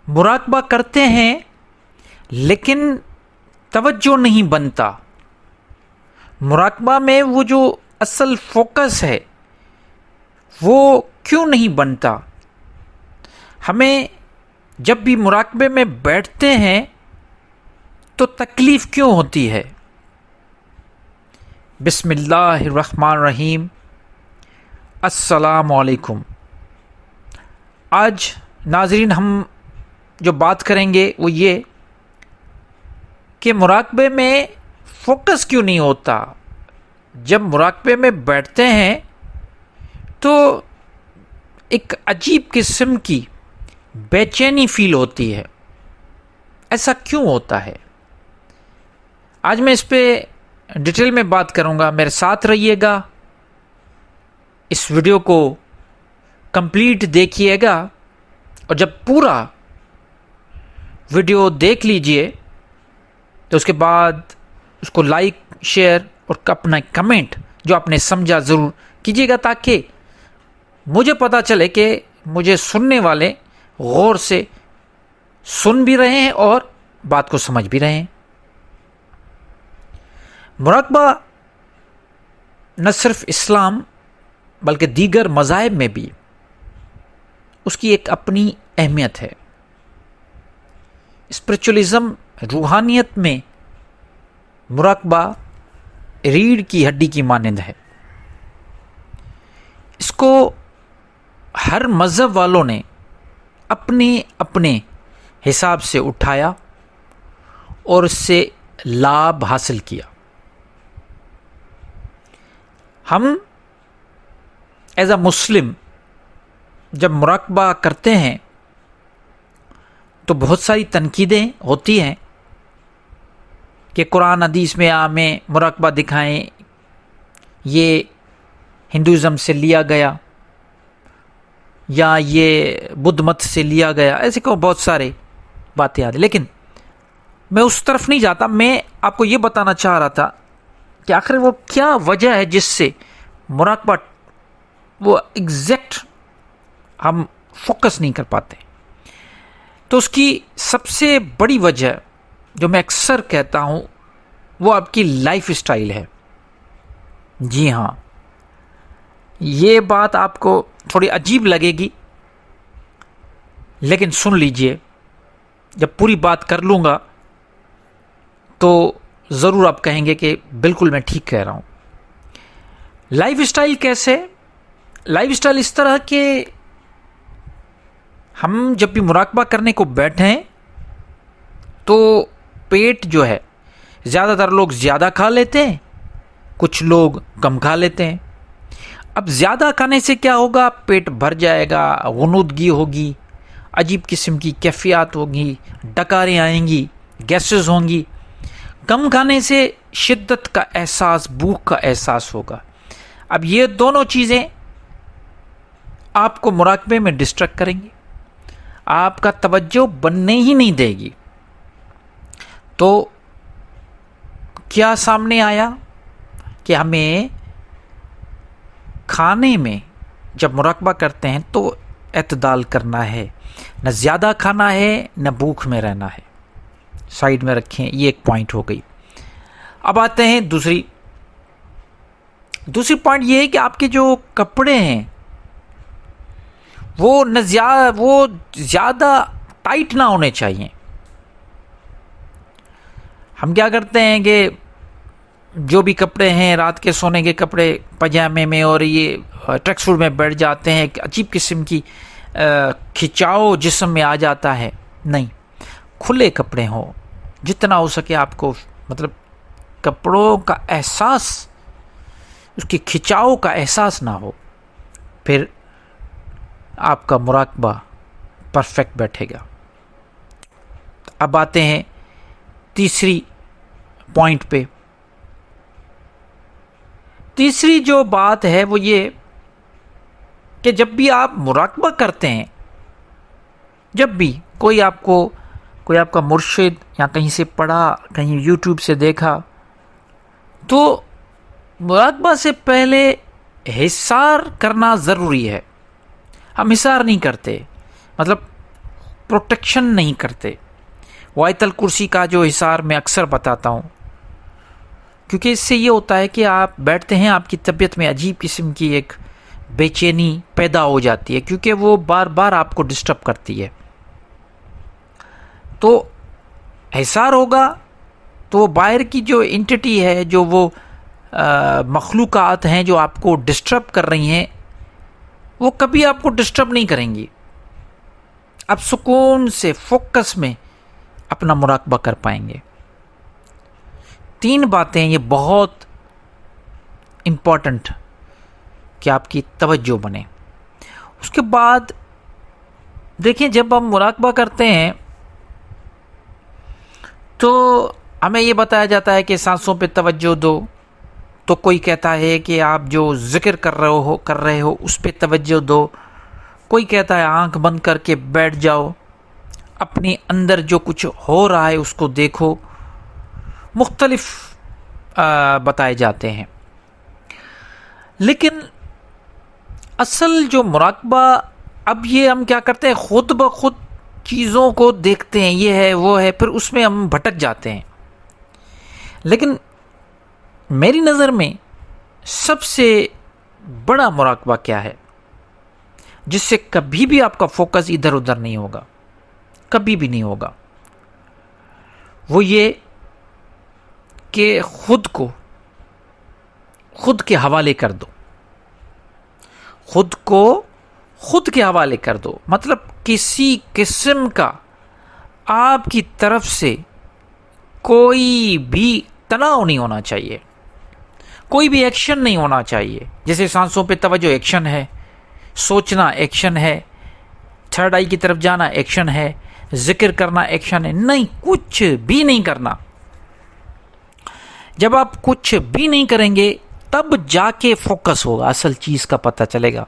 مراقبہ کرتے ہیں لیکن توجہ نہیں بنتا. مراقبہ میں وہ جو اصل فوکس ہے وہ کیوں نہیں بنتا؟ ہمیں جب بھی مراقبے میں بیٹھتے ہیں تو تکلیف کیوں ہوتی ہے؟ بسم اللہ الرحمن الرحیم. السلام علیکم. آج ناظرین ہم جو بات کریں گے وہ یہ کہ مراقبے میں فوکس کیوں نہیں ہوتا. جب مراقبے میں بیٹھتے ہیں تو ایک عجیب قسم کی بے چینی فیل ہوتی ہے. ایسا کیوں ہوتا ہے؟ آج میں اس پہ ڈیٹیل میں بات کروں گا. میرے ساتھ رہیے گا، اس ویڈیو کو کمپلیٹ دیکھیے گا، اور جب پورا ویڈیو دیکھ لیجئے تو اس کے بعد اس کو لائک، شیئر اور اپنا کمنٹ جو آپ نے سمجھا ضرور کیجیے گا، تاکہ مجھے پتا چلے کہ مجھے سننے والے غور سے سن بھی رہے ہیں اور بات کو سمجھ بھی رہے ہیں. مراقبہ نہ صرف اسلام بلکہ دیگر مذاہب میں بھی اس کی ایک اپنی اہمیت ہے. اسپرچولیزم، روحانیت میں مراقبہ ریڑھ کی ہڈی کی مانند ہے. اس کو ہر مذہب والوں نے اپنے اپنے حساب سے اٹھایا اور اس سے لابھ حاصل کیا. ہم ایز اے مسلم جب مراقبہ کرتے ہیں تو بہت ساری تنقیدیں ہوتی ہیں کہ قرآن حدیث میں ہمیں مراقبہ دکھائیں، یہ ہندوازم سے لیا گیا یا یہ بدھ مت سے لیا گیا، ایسے کو بہت سارے باتیں آتی. لیکن میں اس طرف نہیں جاتا. میں آپ کو یہ بتانا چاہ رہا تھا کہ آخر وہ کیا وجہ ہے جس سے مراقبہ وہ ایگزیکٹ ہم فوکس نہیں کر پاتے. تو اس کی سب سے بڑی وجہ جو میں اکثر کہتا ہوں وہ آپ کی لائف اسٹائل ہے. جی ہاں، یہ بات آپ کو تھوڑی عجیب لگے گی، لیکن سن لیجئے. جب پوری بات کر لوں گا تو ضرور آپ کہیں گے کہ بالکل میں ٹھیک کہہ رہا ہوں. لائف اسٹائل کیسے؟ لائف اسٹائل اس طرح کہ ہم جب بھی مراقبہ کرنے کو بیٹھیں تو پیٹ جو ہے، زیادہ تر لوگ زیادہ کھا لیتے ہیں، کچھ لوگ کم کھا لیتے ہیں. اب زیادہ کھانے سے کیا ہوگا؟ پیٹ بھر جائے گا، غنودگی ہوگی، عجیب قسم کی کیفیات ہوگی، ڈکاریں آئیں گی، گیسز ہوں گی. کم کھانے سے شدت کا احساس، بھوک کا احساس ہوگا. اب یہ دونوں چیزیں آپ کو مراقبے میں ڈسٹریکٹ کریں گی، آپ کا توجہ بننے ہی نہیں دے گی. تو کیا سامنے آیا کہ ہمیں کھانے میں جب مراقبہ کرتے ہیں تو اعتدال کرنا ہے، نہ زیادہ کھانا ہے نہ بھوک میں رہنا ہے. سائیڈ میں رکھیں، یہ ایک پوائنٹ ہو گئی. اب آتے ہیں دوسری پوائنٹ. یہ ہے کہ آپ کے جو کپڑے ہیں وہ زیادہ ٹائٹ نہ ہونے چاہیے. ہم کیا کرتے ہیں کہ جو بھی کپڑے ہیں، رات کے سونے کے کپڑے، پجامے میں اور یہ ٹریک سوٹ میں بیٹھ جاتے ہیں. ایک عجیب قسم کی کھچاؤ جسم میں آ جاتا ہے. نہیں، کھلے کپڑے ہوں، جتنا ہو سکے آپ کو مطلب کپڑوں کا احساس، اس کی کھچاؤ کا احساس نہ ہو، پھر آپ کا مراقبہ پرفیکٹ بیٹھے گا. اب آتے ہیں تیسری پوائنٹ پہ. تیسری جو بات ہے وہ یہ کہ جب بھی آپ مراقبہ کرتے ہیں، جب بھی کوئی آپ کا مرشد یا کہیں سے پڑھا، کہیں یوٹیوب سے دیکھا، تو مراقبہ سے پہلے حصار کرنا ضروری ہے. ہم حصار نہیں کرتے، مطلب پروٹیکشن نہیں کرتے. وہ آیت الکرسی کا جو حصار میں اکثر بتاتا ہوں، کیونکہ اس سے یہ ہوتا ہے کہ آپ بیٹھتے ہیں، آپ کی طبیعت میں عجیب قسم کی ایک بے چینی پیدا ہو جاتی ہے، کیونکہ وہ بار بار آپ کو ڈسٹرب کرتی ہے. تو حصار ہوگا تو وہ باہر کی جو انٹیٹی ہے، جو وہ مخلوقات ہیں جو آپ کو ڈسٹرب کر رہی ہیں، وہ کبھی آپ کو ڈسٹرب نہیں کریں گی. آپ سکون سے فوکس میں اپنا مراقبہ کر پائیں گے. 3 باتیں یہ بہت امپورٹنٹ کہ آپ کی توجہ بنے. اس کے بعد دیکھیں، جب ہم مراقبہ کرتے ہیں تو ہمیں یہ بتایا جاتا ہے کہ سانسوں پہ توجہ دو. تو کوئی کہتا ہے کہ آپ جو ذکر کر رہے ہو اس پہ توجہ دو. کوئی کہتا ہے آنکھ بند کر کے بیٹھ جاؤ، اپنی اندر جو کچھ ہو رہا ہے اس کو دیکھو. مختلف بتائے جاتے ہیں. لیکن اصل جو مراقبہ، اب یہ ہم کیا کرتے ہیں، خود بخود چیزوں کو دیکھتے ہیں، یہ ہے وہ ہے، پھر اس میں ہم بھٹک جاتے ہیں. لیکن میری نظر میں سب سے بڑا مراقبہ کیا ہے، جس سے کبھی بھی آپ کا فوکس ادھر ادھر نہیں ہوگا، کبھی بھی نہیں ہوگا، وہ یہ کہ خود کو خود کے حوالے کر دو. خود کو خود کے حوالے کر دو، مطلب کسی قسم کا آپ کی طرف سے کوئی بھی تناؤ نہیں ہونا چاہیے، کوئی بھی ایکشن نہیں ہونا چاہیے. جیسے سانسوں پہ توجہ ایکشن ہے، سوچنا ایکشن ہے، تھرڈ آئی کی طرف جانا ایکشن ہے، ذکر کرنا ایکشن ہے. نہیں، کچھ بھی نہیں کرنا. جب آپ کچھ بھی نہیں کریں گے تب جا کے فوکس ہوگا، اصل چیز کا پتہ چلے گا.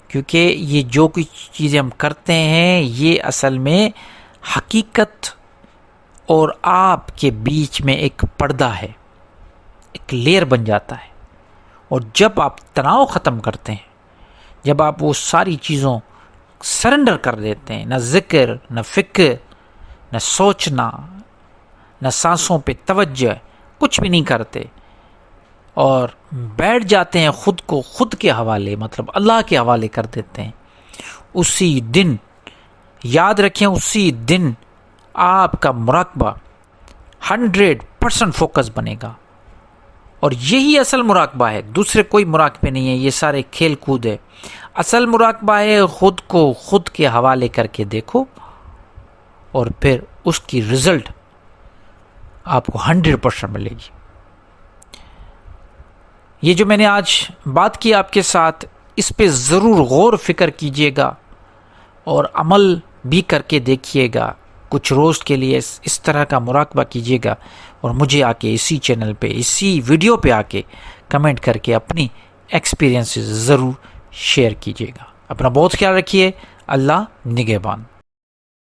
کیونکہ یہ جو کچھ چیزیں ہم کرتے ہیں یہ اصل میں حقیقت اور آپ کے بیچ میں ایک پردہ ہے، ایک لیئر بن جاتا ہے. اور جب آپ تناؤ ختم کرتے ہیں، جب آپ وہ ساری چیزوں سرنڈر کر دیتے ہیں، نہ ذکر، نہ فکر، نہ سوچنا، نہ سانسوں پہ توجہ، کچھ بھی نہیں کرتے، اور بیٹھ جاتے ہیں خود کو خود کے حوالے، مطلب اللہ کے حوالے کر دیتے ہیں، اسی دن یاد رکھیں، اسی دن آپ کا مراقبہ 100% فوکس بنے گا. اور یہی اصل مراقبہ ہے، دوسرے کوئی مراقبے نہیں ہے، یہ سارے کھیل کود ہے. اصل مراقبہ ہے خود کو خود کے حوالے کر کے دیکھو، اور پھر اس کی رزلٹ آپ کو 100% ملے گی. یہ جو میں نے آج بات کی آپ کے ساتھ، اس پہ ضرور غور فکر کیجئے گا اور عمل بھی کر کے دیکھیے گا. کچھ روز کے لیے اس طرح کا مراقبہ کیجئے گا، اور مجھے آ کے اسی چینل پہ، اسی ویڈیو پہ آ کے کمنٹ کر کے اپنی ایکسپیرینسز ضرور شیئر کیجئے گا. اپنا بہت خیال رکھیے. اللہ نگہبان.